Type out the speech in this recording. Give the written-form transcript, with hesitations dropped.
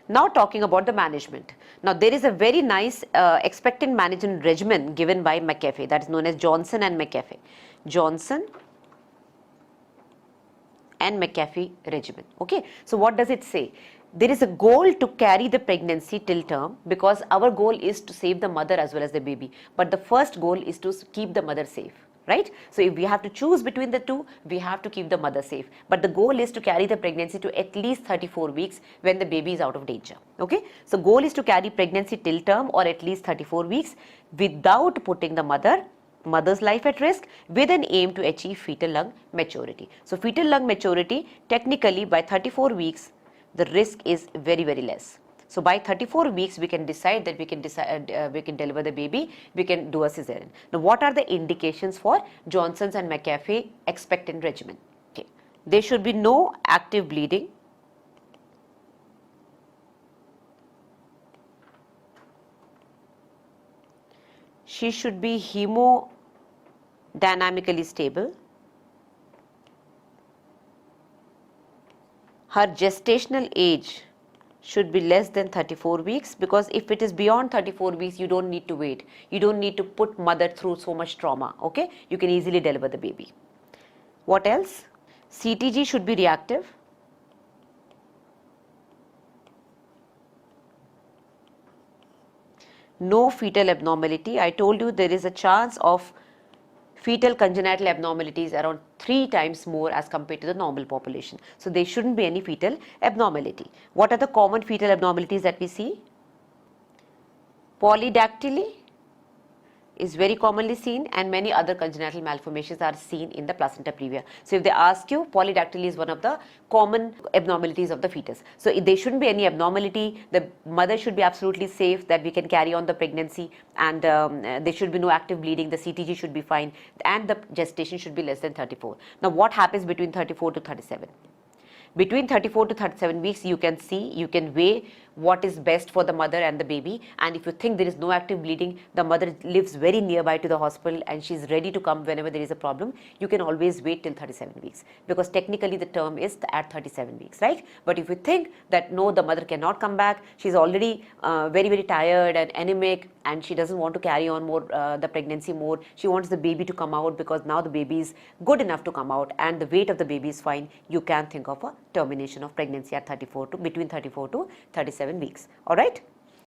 Now talking about the management. Now there is a very nice expectant management regimen given by McAfee, that is known as Johnson and McAfee. Johnson and McAfee regimen. Okay. So what does it say? There is a goal to carry the pregnancy till term, because our goal is to save the mother as well as the baby. But the first goal is to keep the mother safe. Right? So if we have to choose between the two, we have to keep the mother safe. But the goal is to carry the pregnancy to at least 34 weeks when the baby is out of danger. Okay? So goal is to carry pregnancy till term or at least 34 weeks without putting the mother's life at risk, with an aim to achieve fetal lung maturity. So fetal lung maturity, technically by 34 weeks, the risk is very, very less. So by 34 weeks, we can decide that we can deliver the baby, we can do a cesarean. Now, what are the indications for Johnson's and McAfee expectant regimen? Okay. There should be no active bleeding. She should be hemodynamically stable. Her gestational age should be less than 34 weeks, because if it is beyond 34 weeks, you don't need to wait. You don't need to put mother through so much trauma. Okay, you can easily deliver the baby. What else? CTG should be reactive. No fetal abnormality. I told you there is a chance of fetal congenital abnormalities around 3 times more as compared to the normal population. So there shouldn't be any fetal abnormality. What are the common fetal abnormalities that we see? Polydactyly is very commonly seen, and many other congenital malformations are seen in the placenta previa. So if they ask you, polydactyly is one of the common abnormalities of the fetus. So there shouldn't be any abnormality. The mother should be absolutely safe, that we can carry on the pregnancy, and there should be no active bleeding. The CTG should be fine, and the gestation should be less than 34. Now what happens between 34 to 37? Between 34 to 37 weeks, you can weigh what is best for the mother and the baby, and if you think there is no active bleeding, the mother lives very nearby to the hospital and she is ready to come whenever there is a problem, you can always wait till 37 weeks, because technically the term is at 37 weeks, right? But if you think that no, the mother cannot come back, she is already very, very tired and anemic, and she doesn't want to carry on more the pregnancy more, she wants the baby to come out because now the baby is good enough to come out and the weight of the baby is fine, you can think of a termination of pregnancy at between 34 to 37 weeks. All right.